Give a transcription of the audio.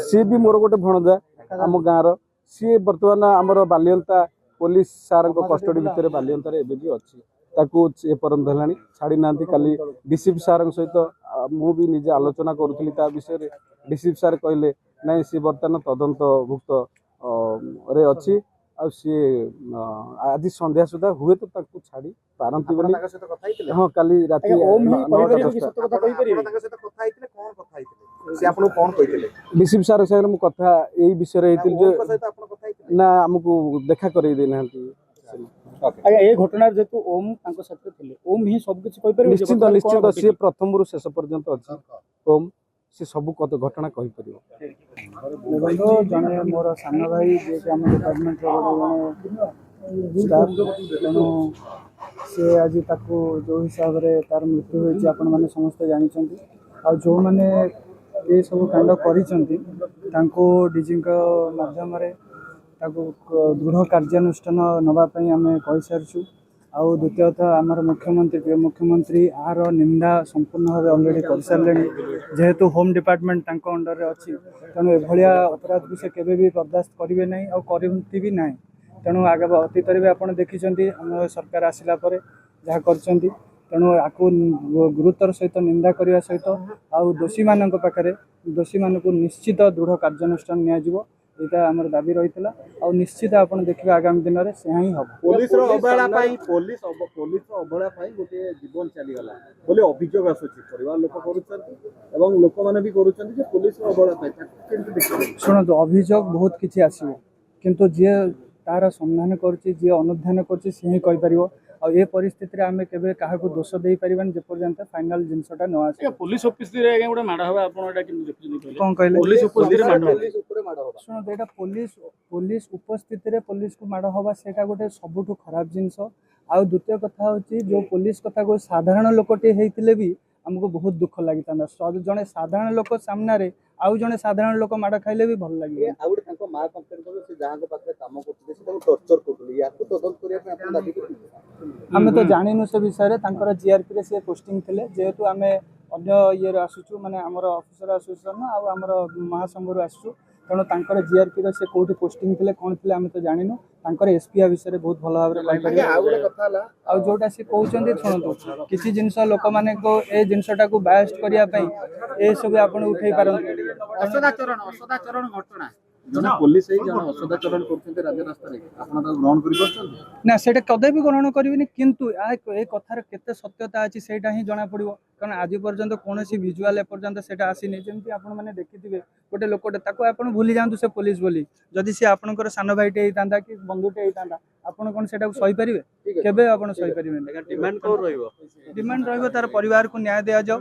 सी भी मोर गोटे भणजा आम गाँव सी बर्तमान आमर बालियंता पुलिस सार कस्टडी भितर बालियंतार एवं भी अच्छी एपर्यंत है छाड़ी ना काली डीसीपी सार सहित मुझे निजे आलोचना करुली विषय डीसीपी सार कहले ना सी बर्तमान तदंतभुक्त रे अच्छी आ सी आज संध्या सुधा हुए तो छाड़ी पारती बोली हाँ काली रात डीसीपी सार सागर मु कथा यही विषय ना आमको देखा कर घटना जेतु ओम ओम ही सब कुछ निश्चित निश्चित सी प्रथम रु शेष पर्यंत अच्छी ओम सी सब घटना कही जने मोर सान भाई जे डिपार्टमेंट स्टाफ तेणु सी आज जो हिसाब से तार मृत्यु होती आपण मैंने समस्ते जानते आ जो मैंने ये सब कांड कर डीजी मध्यम दृढ़ कार्यानुष्ठान नापी आम कही सारी आउ द्वितीयतः आमर मुख्यमंत्री आर निंदा संपूर्ण भाव अलरेडी कर सारे जेहेतु होम डिपार्टमेंट अंडर में अच्छी तेणु एभलिया अपराध को से केवे भी बर्दाश्त करेंगे ना और करती भी ना तेणु आगे अतीत भी आप देखी आम सरकार आसला जहाँ कर तेणु आपको गुरुतर सहित निंदा करने सहित आउ दोषी मान पाखे दोषी मान निश्चित दृढ़ कार्यानुष्ठान निया यहाँ आम दाबी रही है निश्चित आप देखिए आगामी दिन में से ही हम पुलिस पुलिस अवहेला गोटे जीवन चलीगला बोले अभियोग आसूची परिवार लोक मैंने भी पुलिस अवहेला शुणु अभियोग बहुत किसी आसो किंतु जी तार संधान कर अनुधान कर ये परिस्थिति आम के क्या दोष दे पारान जेपर्यंत फाइनाल जिनसा न आस पुलिस ऑफिस कौन कहले शुणु यहाँ पुलिस उपस्थिति पुलिस को माड़ हवा से गोटे सबुठ खराब जिनस आउ द्वितीय कथा हूँ जो पुलिस कथा को साधारण लोकटे होते भी आमको बहुत दुख लगी था जड़े साधारण लोक सामने आउ जड़े साधारण लोक माड़ खाइले भी भल लगे आम तो जानू से विषय जीआरपी से पोस्टिंग थे जेहेतु आम अन्य ये आसुचु माने आमर ऑफिसर एसोसिएशन आमर महासंघ आसुचु तेणु जीआरपी से कौटी पोस्टिंग थे कौन थे आम तो जानू एसपीआ विषय बहुत भल भाव जोटा सी कहते शुणु किसी जिनस लोक मैंने ए जिनसा को बायस्ट करने ये सब आप उठे पारती पुलिस असदाचरण ना से कदे भी ग्रहण करें किंतु ए कथार केते सत्यता अच्छी से ही जना पड़ो कारण आज पर्यंत कौन भिजुआल एपर्यंत से आसनी जमी आपने देखिथे गोटे लोकटे आप भूली जातु से पुलिस बोली जदि सी आपंकर सान भाईटे होता कि बंधुटे होता आपड़ कौन से सहीपर केवे आप सहीपर डिमांड तार परिवार को न्याय दि जाओ।